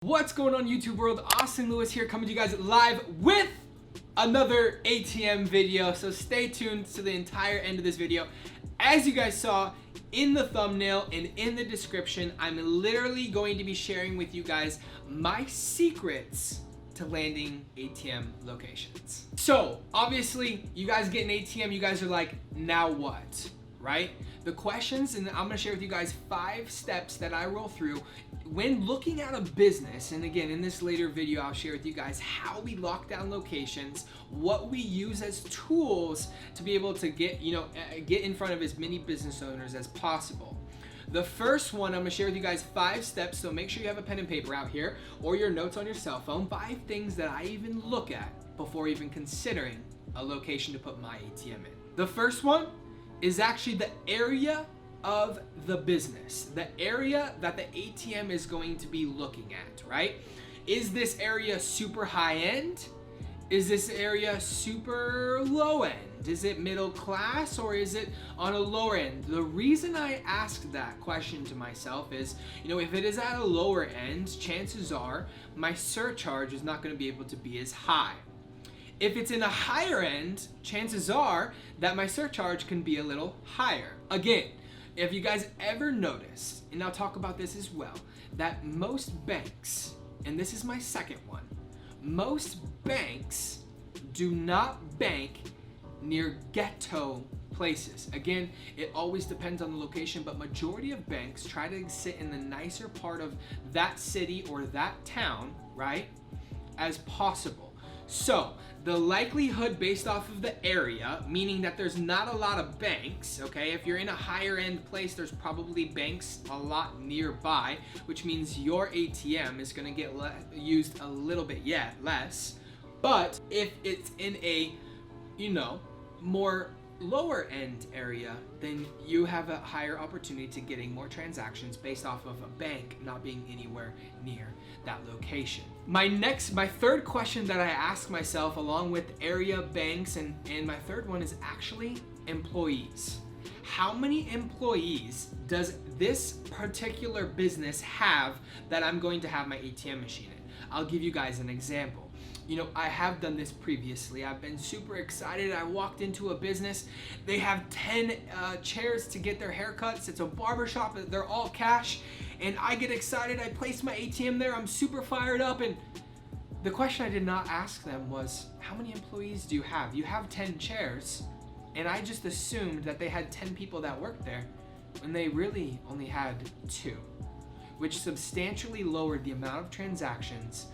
What's going on YouTube world? Austin Lewis here, coming to you guys live with another ATM video. So stay tuned to the entire end of this video. As you guys saw in the thumbnail and in the description, I'm literally going to be sharing with you guys my secrets to landing ATM locations. So obviously you guys get an ATM, you guys are like, now what? Right? The questions, and I'm gonna share with you guys 5 steps that I roll through when looking at a business. And again, in this later video, I'll share with you guys how we lock down locations, what we use as tools to be able to get in front of as many business owners as possible. The first one, I'm gonna share with you guys 5 steps, so make sure you have a pen and paper out here or your notes on your cell phone. 5 things that I even look at before even considering a location to put my ATM in. The first one is actually the area of the business, the area that the ATM is going to be looking at, right? Is this area super high end? Is this area super low end? Is it middle class or is it on a lower end? The reason I asked that question to myself is, if it is at a lower end, chances are my surcharge is not going to be able to be as high. If it's in a higher end, chances are that my surcharge can be a little higher. Again, if you guys ever notice, and I'll talk about this as well, that most banks, and this is my second one, most banks do not bank near ghetto places. Again, it always depends on the location, but majority of banks try to sit in the nicer part of that city or that town, right, as possible. So the likelihood based off of the area, meaning that there's not a lot of banks, okay? If you're in a higher end place, there's probably banks a lot nearby, which means your ATM is gonna get used a little bit less. But if it's in a, more lower end area, then you have a higher opportunity to getting more transactions based off of a bank not being anywhere near that location. My third question that I ask myself along with area, banks, and my third one is actually employees. How many employees does this particular business have that I'm going to have my ATM machine in? I'll give you guys an example. I have done this previously. I've been super excited. I walked into a business. They have 10 chairs to get their haircuts. It's a barbershop. They're all cash. And I get excited. I place my ATM there. I'm super fired up. And the question I did not ask them was, how many employees do you have? You have 10 chairs. And I just assumed that they had 10 people that worked there when they really only had 2, which substantially lowered the amount of transactions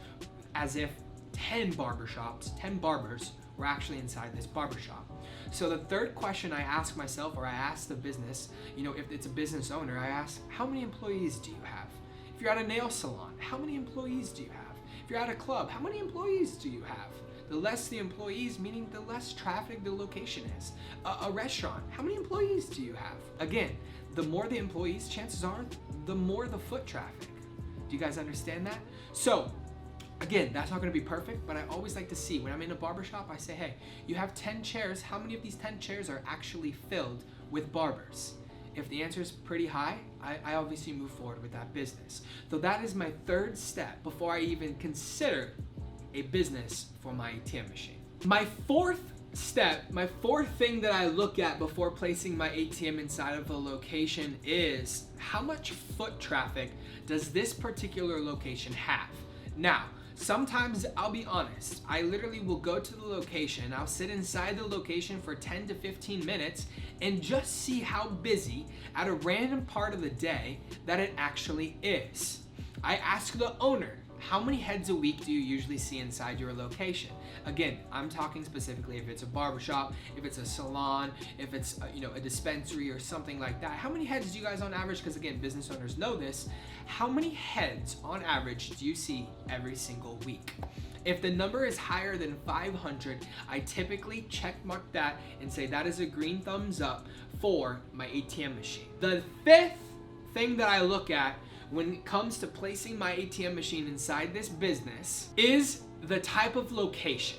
as if 10 barbershops, 10 barbers were actually inside this barbershop. So the third question I ask myself, or I ask the business, if it's a business owner, I ask, how many employees do you have? If you're at a nail salon, how many employees do you have? If you're at a club, how many employees do you have? The less the employees, meaning the less traffic the location is. A restaurant, how many employees do you have? Again, the more the employees, chances are, the more the foot traffic. Do you guys understand that? So, again, that's not going to be perfect, but I always like to see when I'm in a barbershop, I say, hey, you have 10 chairs. How many of these 10 chairs are actually filled with barbers? If the answer is pretty high, I obviously move forward with that business. So that is my third step before I even consider a business for my ATM machine. My fourth thing that I look at before placing my ATM inside of a location is how much foot traffic does this particular location have? Now, sometimes I'll be honest, I literally will go to the location, I'll sit inside the location for 10 to 15 minutes and just see how busy at a random part of the day that it actually is. I ask the owner, how many heads a week do you usually see inside your location? Again, I'm talking specifically if it's a barbershop, if it's a salon, if it's a dispensary or something like that. How many heads do you guys on average, because again, business owners know this, how many heads on average do you see every single week? If the number is higher than 500, I typically check mark that and say that is a green thumbs up for my ATM machine. The fifth thing that I look at when it comes to placing my ATM machine inside this business is the type of location,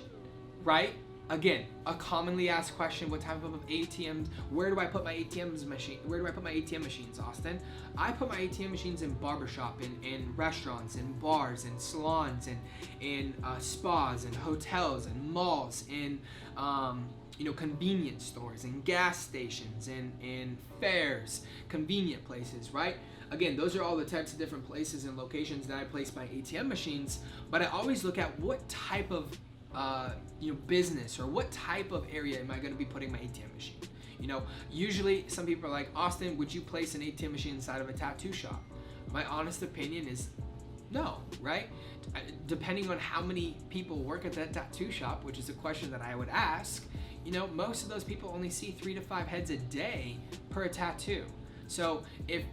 right? Again, a commonly asked question, what type of ATMs, where do I put my ATM machines, Austin? I put my ATM machines in barbershop, in restaurants, in bars, in salons, in spas, and hotels, and malls, in convenience stores, and gas stations, and fairs, convenient places, right? Again, those are all the types of different places and locations that I place my ATM machines, but I always look at what type of business or what type of area am I going to be putting my ATM machine. Usually some people are like, Austin, would you place an ATM machine inside of a tattoo shop? My honest opinion is no, right? Depending on how many people work at that tattoo shop, which is a question that I would ask, most of those people only see 3 to 5 heads a day per tattoo. So if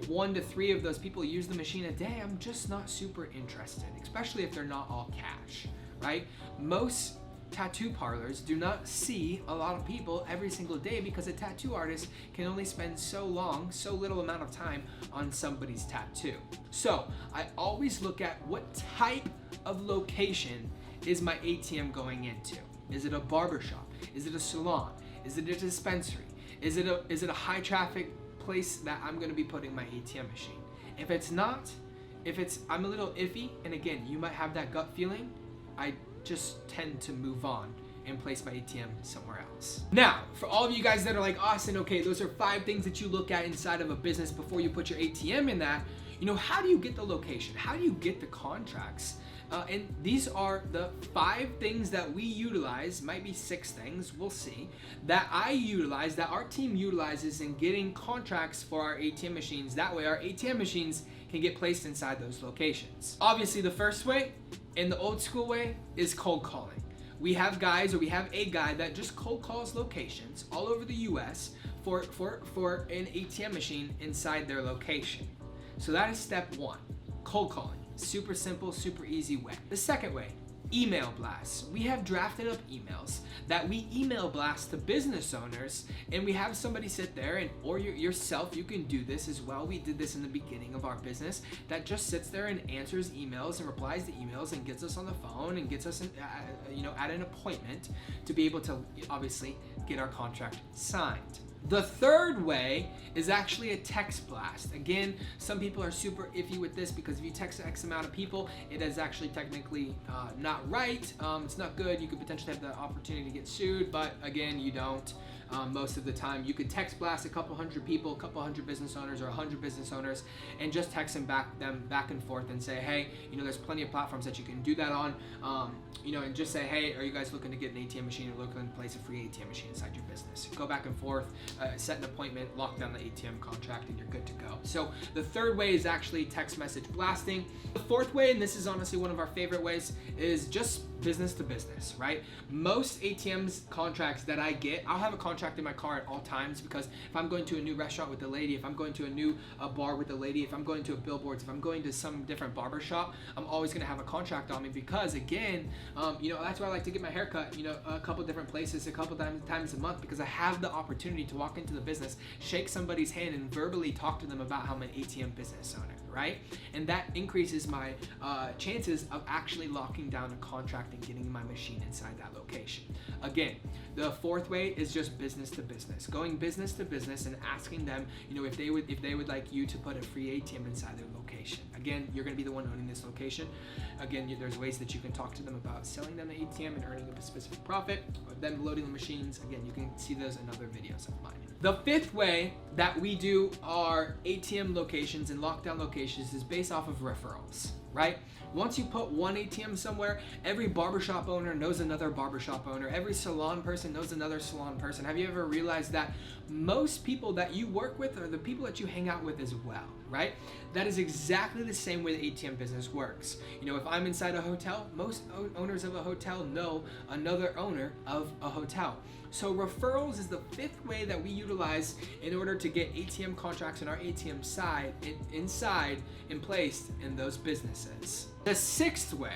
1 to 3 of those people use the machine a day, I'm just not super interested, especially if they're not all cash, right? Most tattoo parlors do not see a lot of people every single day because a tattoo artist can only spend so little amount of time on somebody's tattoo. So I always look at what type of location is my ATM going into. Is it a barbershop? Is it a salon? Is it a dispensary? Is it a high traffic place that I'm going to be putting my ATM machine? If it's not, I'm a little iffy, and again, you might have that gut feeling, I just tend to move on and place my ATM somewhere else. Now, for all of you guys that are like, Austin, okay, those are 5 things that you look at inside of a business before you put your ATM in that. How do you get the location? How do you get the contracts? And these are the 5 things that we utilize, might be 6 things, we'll see, that I utilize, that our team utilizes in getting contracts for our ATM machines. That way our ATM machines can get placed inside those locations. Obviously, the first way, in the old school way, is cold calling. We have a guy that just cold calls locations all over the US for an ATM machine inside their location. So that is step 1, cold calling. Super simple, super easy way. The second way, email blasts. We have drafted up emails that we email blast to business owners, and we have somebody sit there, or yourself, you can do this as well. We did this in the beginning of our business, that just sits there and answers emails and replies to emails and gets us on the phone and gets us at an appointment to be able to obviously get our contract signed. The third way is actually a text blast. Again, some people are super iffy with this because if you text X amount of people, it is actually technically not right. It's not good. You could potentially have the opportunity to get sued, but again, you don't. Most of the time, you could text blast a couple hundred people, a couple hundred business owners, or 100 business owners, and just text them back and forth and say, hey, there's plenty of platforms that you can do that on, and just say, hey, are you guys looking to get an ATM machine or looking to place a free ATM machine inside your business? Go back and forth, set an appointment, lock down the ATM contract, and you're good to go. So the third way is actually text message blasting. The fourth way, and this is honestly one of our favorite ways, is just business to business, right? Most ATMs contracts that I get, I'll have a contract in my car at all times, because if I'm going to a new restaurant with a lady, if I'm going to a new bar with a lady, if I'm going to a billboards, if I'm going to some different barber shop, I'm always going to have a contract on me, because again, that's why I like to get my hair cut, a couple different places, a couple times a month, because I have the opportunity to walk into the business, shake somebody's hand, and verbally talk to them about how I'm an ATM business owner, right? And that increases my chances of actually locking down a contract and getting my machine inside that location. Again, the fourth way is just business to business, going business to business and asking them, if they would like you to put a free ATM inside their location. Again, you're going to be the one owning this location. Again, there's ways that you can talk to them about selling them the ATM and earning a specific profit, or them loading the machines. Again, you can see those in other videos of mine. The fifth way that we do our ATM locations and lockdown locations is based off of referrals, right? Once you put one ATM somewhere, every barbershop owner knows another barbershop owner. Every salon person knows another salon person. Have you ever realized that most people that you work with are the people that you hang out with as well, right? That is exactly the same way the ATM business works. If I'm inside a hotel, most owners of a hotel know another owner of a hotel. So referrals is the fifth way that we utilize in order to get ATM contracts in our ATM side inside and placed in those businesses. The sixth way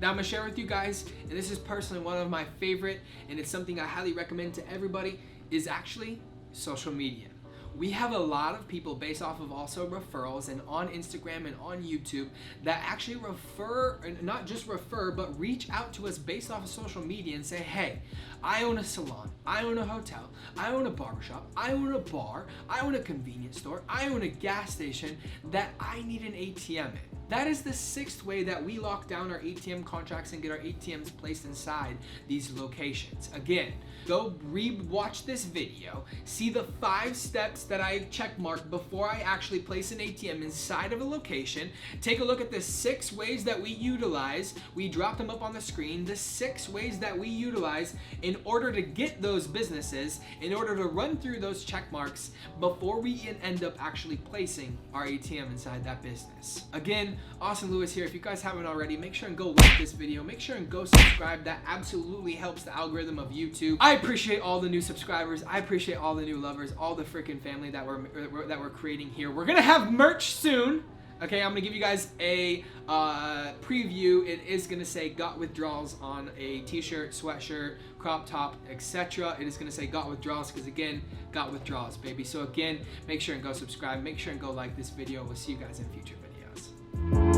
that I'm gonna share with you guys, and this is personally one of my favorite, and it's something I highly recommend to everybody, is actually social media. we have a lot of people based off of also referrals and on Instagram and on YouTube that actually refer, and not just refer, but reach out to us based off of social media and say, hey, I own a salon, I own a hotel, I own a barbershop, I own a bar, I own a convenience store, I own a gas station that I need an ATM in. That is the 6th way that we lock down our ATM contracts and get our ATMs placed inside these locations. Again, go re-watch this video, see the 5 steps that I checkmarked before I actually place an ATM inside of a location. Take a look at the 6 ways that we utilize. We dropped them up on the screen. The 6 ways that we utilize in order to get those businesses, in order to run through those checkmarks before we end up actually placing our ATM inside that business. Again, Austin Lewis here. If you guys haven't already, make sure and go like this video. Make sure and go subscribe. That absolutely helps the algorithm of YouTube. I appreciate all the new subscribers. I appreciate all the new lovers, all the freaking family that we're creating here. We're gonna have merch soon. Okay, I'm gonna give you guys a preview. It is gonna say "Got Withdrawals" on a t-shirt, sweatshirt, crop top, etc. It is gonna say "Got Withdrawals" because again, got withdrawals, baby. So again, make sure and go subscribe. Make sure and go like this video. We'll see you guys in future videos.